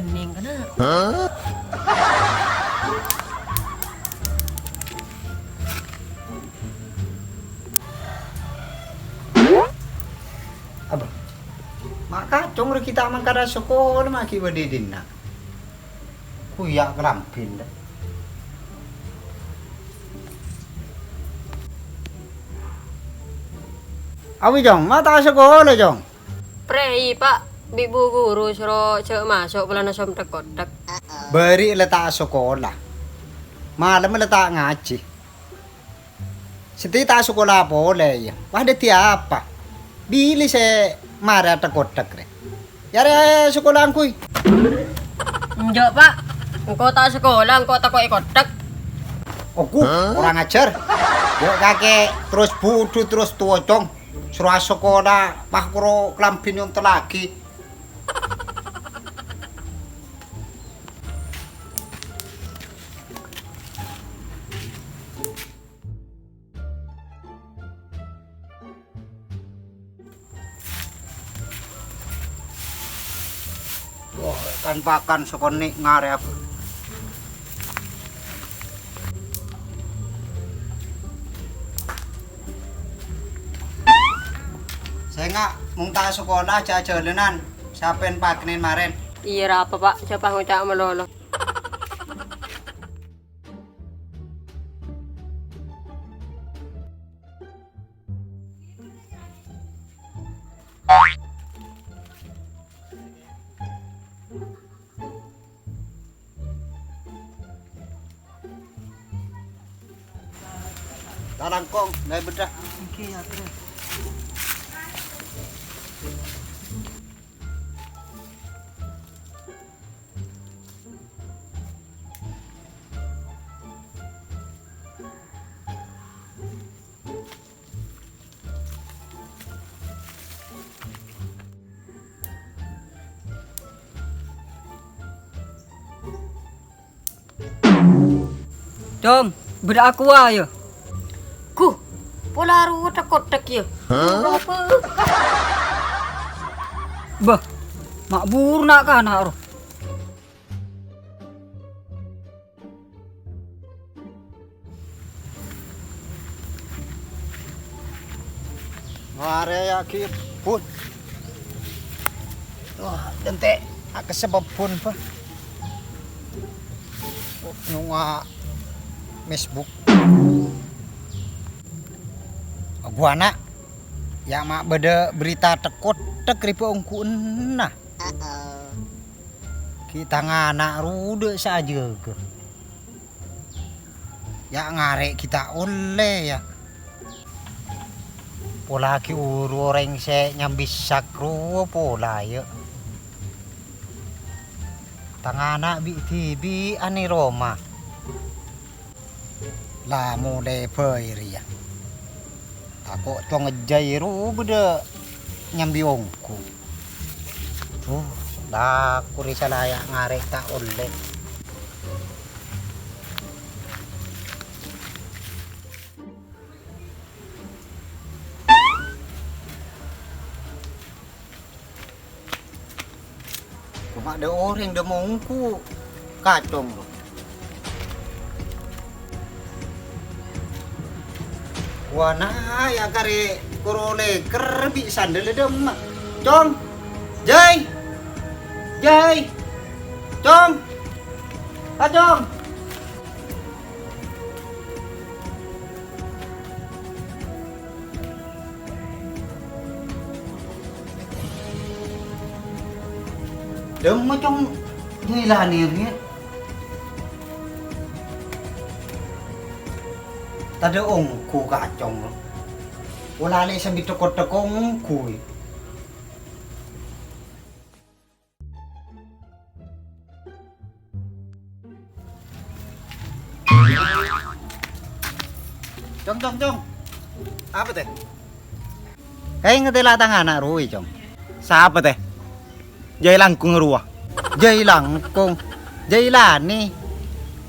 bening kana. Abah. Maka cong kita mangkara sekolah maki badidin na. Kuya kelampin dah. Awi jong, mata sekolah jong. Prei pak, bibu guru suruh cek masuk pelana som kotak. Beri letak sekolah. Malam letak ngaji. Setiap sekolah boleh ya. Pada tiapa. Bili se marah kotak re. Yare sekolah angkui. Enggak pak, engkau tak sekolah, engkau tak kok kotak. Aku orang ajar. Yuk kakek terus budu terus tua cong. Suruh sekolah pah kuro kelampin yang telagi. Wah, kan pakan sekonik ngarep. Saya nggak mungta sekolah jajalenan sapen pakenin maren. Iya apa pak, siapa ngucap melolo. Tarangkong, dari bedah. Oke ya terus. Dong, beda aku ayo. Ku, pola ru kotak ya. Apa? Bah, makbur nak kan aro. Mare ya ki pun. Wah, dente ak sebab pun pa. Nunga Facebook. Gua anak ya mak beda berita tekot tek ripo ungku nah. Kita nganak rude saja ke. Ya ngarek kita oleh ya. Pola ki uru orang se nyambis sakru pola ya. Tangana bi tibi ani Roma. La mulai peria. Aku tuh ngejairu beda nyambi ongku. Tuh, dah kurisa layak ngarek tak oleh. Cuma ada orang yang mongku kacong loh. Wana ya kare korole kerbi sandal dem. Cong. Jai. Jai. Cong. Cong. Dem macam gila nih. Tade ongku kacong. Wala le sambil tekot-tekong ongku. Cong. Apa teh? Kayak ngetela tangan anak ruwi, Cong. Siapa teh? Jai langkung ruah. Jai langkung. Jai lani.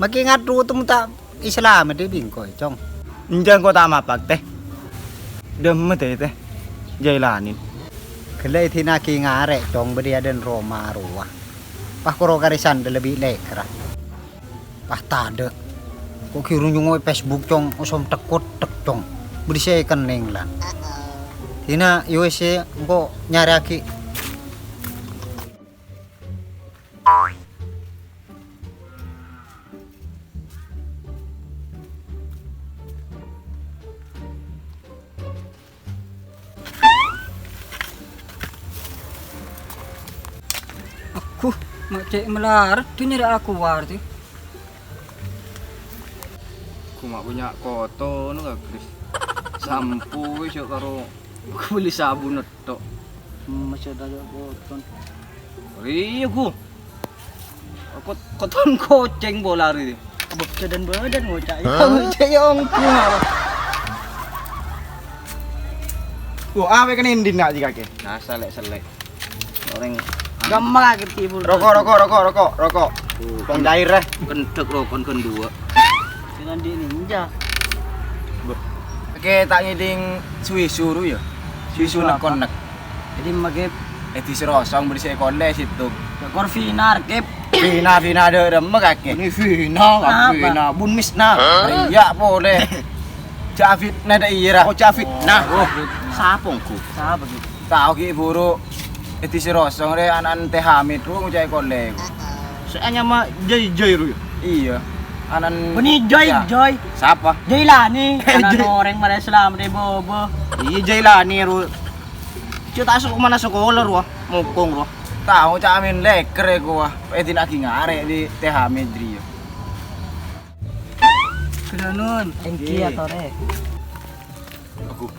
Makin ngadu tu tak Islam de bingkoy, Cong. Enjang ko tama pag teh. Dem teh teh. Jai lanin. Kelai tina ki ngare, Cong bedia den Roma ruah. kuro karisan de lebih lekra. Pah tade. Ko kiru nyungoy Facebook cong osom tekot tek cong. Beri saya kening lan. Tina USA engko nyari aki. Aku mak cek melarat tu nyari aku warti. Aku mak punya koto nu gak Kris. Sampo iso karo aku beli sabun tok. Masih ada koton. Iya ku. Aku koton koceng bola hari. Abang dan badan ngocak. Cek yang ku. Awe kan indin nak jika ke. Nah, selek. Orang Gampang lagi timbul. Rokok. Tong cair kentek rokon kedua. Dengan di ninja. Oke, tak ngiding suwi-suru ya. Suwi-suru nak konek. Jadi magep Eti serosong bersih konde situ. kor finar kep. Vina ada remek kake. Ini Vina, Bun misna. Iya boleh. Cafit nada ira. Oh Cafit. Nah, sapongku. Sahabat gitu. Tahu ki buru eti serosong re anan teh hamid ru ngucai konde. Soalnya mah jai ru. Iya. Anan Beni Joy, Ya. Joy. Siapa? Jailani, anak orang Malaysia Islam de bobo. Iya Jailani ru. Cita asuk mana sekolah ru, mukong ru. Tahu cak amin leker gua. Eti nak ngare di teh hamid ri. Kedanun, engki atau re. Aku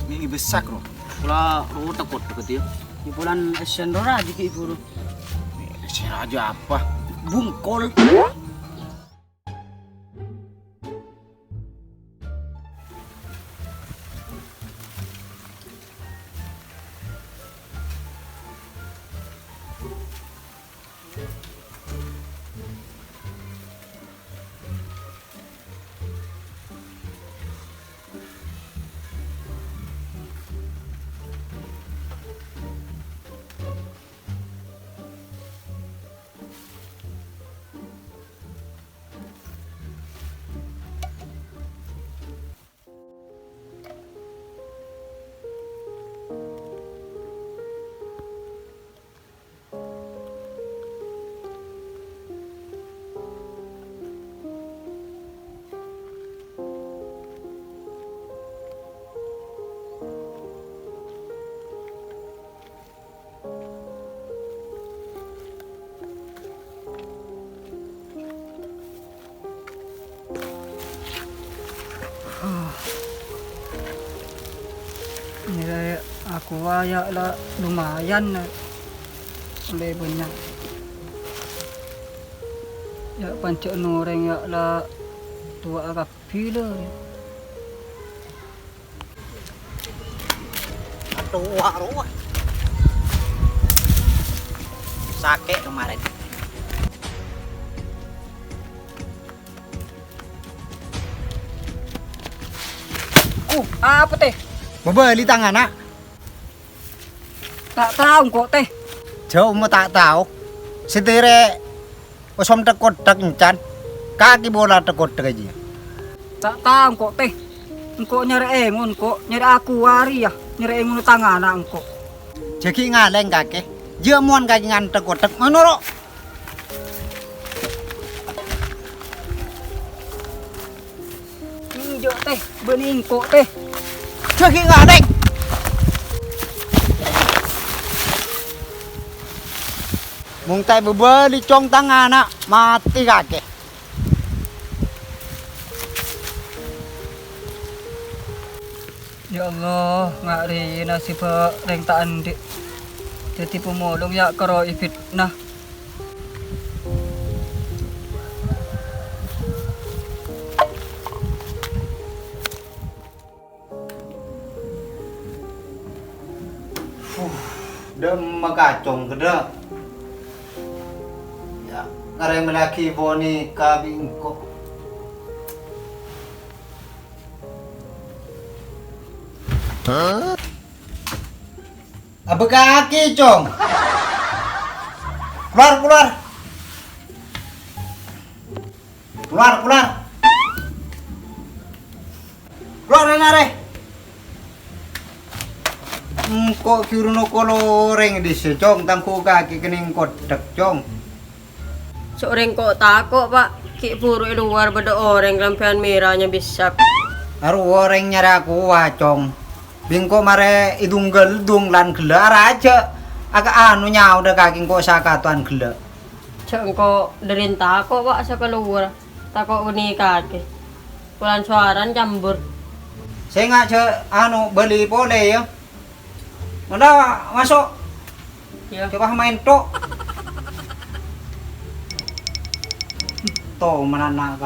ini besak ro. Pula ru takut deket dia. Di bulan Sendora di Iburu. Si raja apa? Bungkol. Nilai aku ayak lah lumayan lebih banyak. Ya pancak noreng ya lah tua rapi lah. Tua ru. Sakit kemarin. Apa teh? Membeli tangan nak. Tak tahu kok teh. Jauh mau tak tahu. Setire osom tekot tek encan. Kaki bola tekot tek aja. Tak tahu kok teh. Engkau nyari engun kok nyari aku wari ya. Nyari engun tangan engkau. Jadi ngaleng kaki. Jamuan kaki ngan tekot tek menurut. Injok teh, bening kok teh. Jadi ngaleng. Mung tay beli cong tangan nak mati kaki. Ya Allah, ngari nasib reng tak andik. Jadi pemulung ya karo fitnah. Dem makacong gede. Ya, ngareng melaki boni kabingko. Apa kaki, Cong? Keluar. Keluar, keluar. Keluar Renare. Kok kiruno koloreng di secong tangku kaki kening kotak cong. Seorang kok takut pak. Ki puru luar beda orang lampian merahnya bisa. Aru oreng nyara aku wacong. Bingko mare idung geldung lan gelar aja. Agak anu nyau udah kaki kok sakatuan gelar. Cek kok derin takut pak sa keluar. Takut uni kaki. Pulan suaran campur. Saya nggak anu beli boleh ya. Udah masuk. Ya. Coba main tok. Toh mana nak